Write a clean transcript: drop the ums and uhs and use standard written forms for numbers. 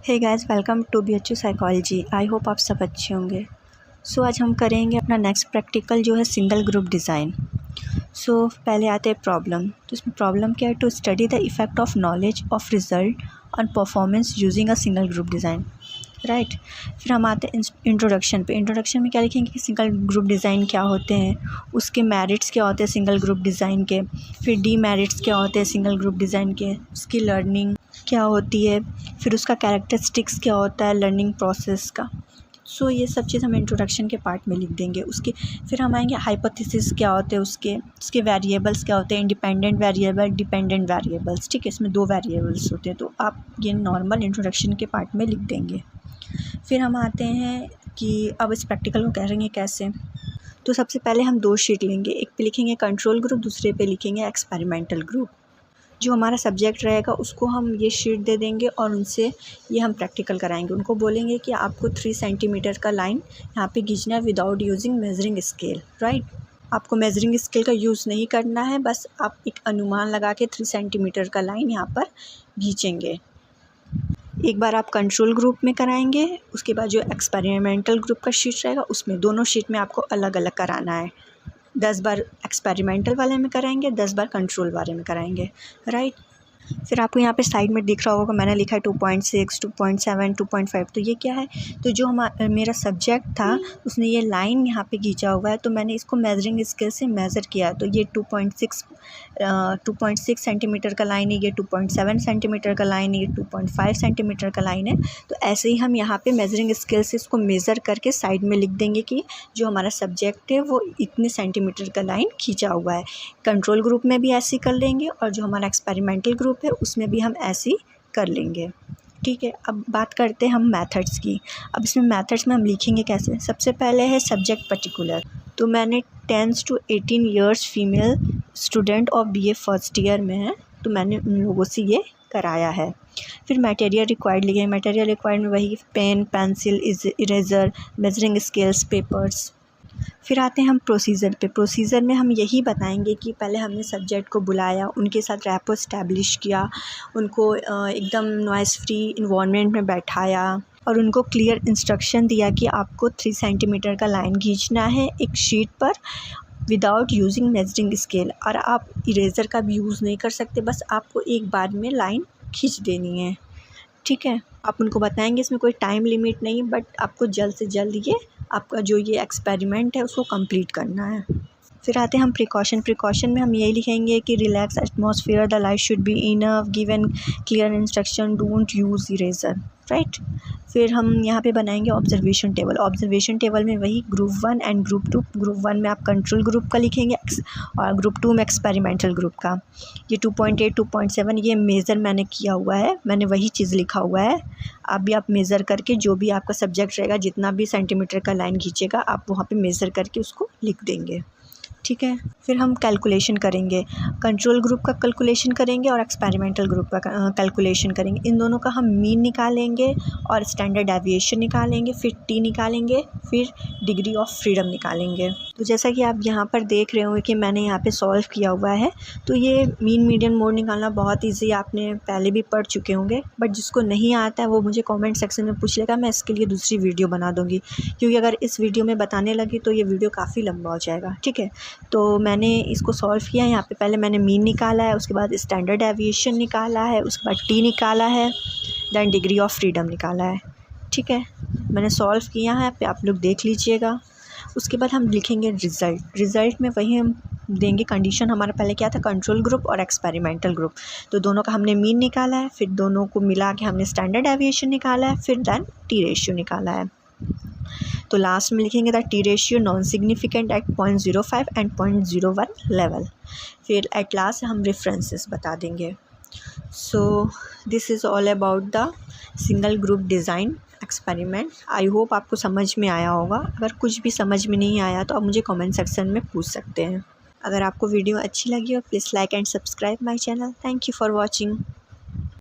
Hey guys, welcome to BHU psychology. I hope आप सब अच्छे होंगे। आज हम करेंगे अपना नेक्स्ट प्रैक्टिकल जो है सिंगल ग्रुप डिज़ाइन। पहले आते हैं प्रॉब्लम। तो इसमें प्रॉब्लम क्या है? To study the effect of knowledge of result on performance using a single group design, right. फिर हम आते हैं इंट्रोडक्शन पे। इंट्रोडक्शन में क्या लिखेंगे कि सिंगल ग्रुप डिज़ाइन क्या होते हैं, उसके मेरिट्स क्या होते हैं सिंगल ग्रुप डिज़ाइन के, फिर डीमेरिट्स क्या होते हैं सिंगल ग्रुप डिज़ाइन के, उसकी लर्निंग क्या होती है, फिर उसका कैरेक्टरिस्टिक्स क्या होता है लर्निंग प्रोसेस का। ये सब चीज़ हम इंट्रोडक्शन के पार्ट में लिख देंगे। उसके फिर हम आएंगे हाइपोथेसिस क्या होते हैं, उसके वेरिएबल्स क्या होते हैं, इंडिपेंडेंट वेरिएबल, डिपेंडेंट वेरिएबल्स, ठीक है। इसमें 2 वेरिएबल्स होते हैं, तो आप ये नॉर्मल इंट्रोडक्शन के पार्ट में लिख देंगे। फिर हम आते हैं कि अब इस प्रैक्टिकल को करेंगे कैसे। तो सबसे पहले हम 2 शीट लेंगे, एक पे लिखेंगे कंट्रोल ग्रुप, दूसरे पे लिखेंगे एक्सपेरिमेंटल ग्रुप। जो हमारा सब्जेक्ट रहेगा उसको हम ये शीट दे देंगे और उनसे ये हम प्रैक्टिकल कराएंगे। उनको बोलेंगे कि आपको 3 सेंटीमीटर का लाइन यहाँ पे खींचना है without using measuring scale, right. आपको मेजरिंग स्केल का यूज़ नहीं करना है, बस आप एक अनुमान लगा के 3 सेंटीमीटर का लाइन यहाँ पर खींचेंगे। एक बार आप कंट्रोल ग्रुप में कराएंगे, उसके बाद जो एक्सपेरिमेंटल ग्रुप का शीट रहेगा उसमें दोनों शीट में आपको अलग अलग कराना है। 10 बार एक्सपेरिमेंटल वाले में कराएंगे, 10 बार कंट्रोल वाले में कराएंगे, राइट। फिर आपको यहाँ पे साइड में दिख रहा होगा मैंने लिखा है 2.6, 2.7, 2.5। तो ये क्या है? तो जो मेरा सब्जेक्ट था उसने ये लाइन यहाँ पे खींचा हुआ है, तो मैंने इसको मेजरिंग स्केल से मेज़र किया। तो ये 2.6 सेंटीमीटर का लाइन है, ये 2.7 सेंटीमीटर का लाइन है, ये 2.5 सेंटीमीटर का लाइन है। तो ऐसे ही हम यहाँ पे मेजरिंग स्केल से इसको मेज़र करके साइड में लिख देंगे कि जो हमारा सब्जेक्ट है वो इतने सेंटीमीटर का लाइन खींचा हुआ है। कंट्रोल ग्रुप में भी ऐसे ही कर लेंगे और जो हमारा एक्सपेरिमेंटल ग्रुप है उसमें भी हम ऐसे ही कर लेंगे, ठीक है। अब बात करते हैं हम मेथड्स की। अब इसमें मेथड्स में हम लिखेंगे कैसे। सबसे पहले है सब्जेक्ट पर्टिकुलर। तो मैंने 10 to 18 years female student of BA first year में है, तो मैंने उन लोगों से ये कराया है। फिर मटेरियल रिक्वायर्ड लिखे। मटेरियल रिक्वायर्ड में वही pen, pencil, eraser, measuring scales, papers. फिर आते हैं हम प्रोसीजर पे। प्रोसीजर में हम यही बताएंगे कि पहले हमने सब्जेक्ट को बुलाया, उनके साथ रैपो इस्टेब्लिश किया, उनको एकदम नॉइज़ फ्री इन्वायरमेंट में बैठाया और उनको क्लियर इंस्ट्रक्शन दिया कि आपको 3 सेंटीमीटर का लाइन खींचना है एक शीट पर विदाउट यूजिंग मेजरिंग स्केल। और आप इरेज़र का भी यूज़ नहीं कर सकते, बस आपको एक बार में लाइन खींच देनी है, ठीक है। आप उनको बताएंगे इसमें कोई टाइम लिमिट नहीं, बट आपको जल्द से जल्द ये आपका जो ये एक्सपेरिमेंट है उसको कंप्लीट करना है। फिर आते हैं हम प्रिकॉशन में हम यही लिखेंगे कि relax atmosphere, the light should be enough, given clear instruction, don't use eraser, right. फिर हम यहाँ पे बनाएंगे ऑब्जर्वेशन टेबल। ऑब्जर्वेशन टेबल में वही ग्रुप 1 एंड ग्रुप 2। ग्रुप 1 में आप कंट्रोल ग्रुप का लिखेंगे और ग्रुप 2 में एक्सपेरिमेंटल ग्रुप का। ये 2.8, 2.7 ये मेज़र मैंने किया हुआ है, मैंने वही चीज़ लिखा हुआ है। आप भी आप मेज़र करके जो भी आपका सब्जेक्ट रहेगा जितना भी सेंटीमीटर का लाइन खींचेगा आप वहाँ पे मेज़र करके उसको लिख देंगे, ठीक है। फिर हम कैलकुलेशन करेंगे। कंट्रोल ग्रुप का कैलकुलेशन करेंगे और एक्सपेरिमेंटल ग्रुप का कैलकुलेशन करेंगे। इन दोनों का हम मीन निकालेंगे और स्टैंडर्ड डेविएशन निकालेंगे, फिर टी निकालेंगे, फिर डिग्री ऑफ फ्रीडम निकालेंगे। तो जैसा कि आप यहाँ पर देख रहे होंगे कि मैंने यहाँ पे सॉल्व किया हुआ है। तो ये मीन मीडियन मोड निकालना बहुत ईजी, आपने पहले भी पढ़ चुके होंगे, बट जिसको नहीं आता है वो मुझे कॉमेंट सेक्शन में पूछ लेगा, मैं इसके लिए दूसरी वीडियो बना दूँगी, क्योंकि अगर इस वीडियो में बताने लगी तो ये वीडियो काफ़ी लंबा हो जाएगा, ठीक है। तो मैंने इसको सॉल्व किया है। यहाँ पे पहले मैंने मीन निकाला है, उसके बाद स्टैंडर्ड डेविएशन निकाला है, उसके बाद टी निकाला है, देन डिग्री ऑफ फ्रीडम निकाला है, ठीक है। मैंने सॉल्व किया है, पे आप लोग देख लीजिएगा। उसके बाद हम लिखेंगे रिज़ल्ट में वही हम देंगे। कंडीशन हमारा पहले क्या था, कंट्रोल ग्रुप और एक्सपेरिमेंटल ग्रुप। तो दोनों का हमने मीन निकाला है, फिर दोनों को मिला के हमने स्टैंडर्ड डेविएशन निकाला है, फिर देन टी रेशियो निकाला है। तो लास्ट में लिखेंगे the T ratio non significant at 0.05 and 0.01 level. फिर एट लास्ट हम रेफरेंसेस बता देंगे। This is all about the single group design experiment. I hope आपको समझ में आया होगा। अगर कुछ भी समझ में नहीं आया तो आप मुझे कमेंट सेक्शन में पूछ सकते हैं। अगर आपको वीडियो अच्छी लगी हो please like and subscribe my channel. Thank you for watching.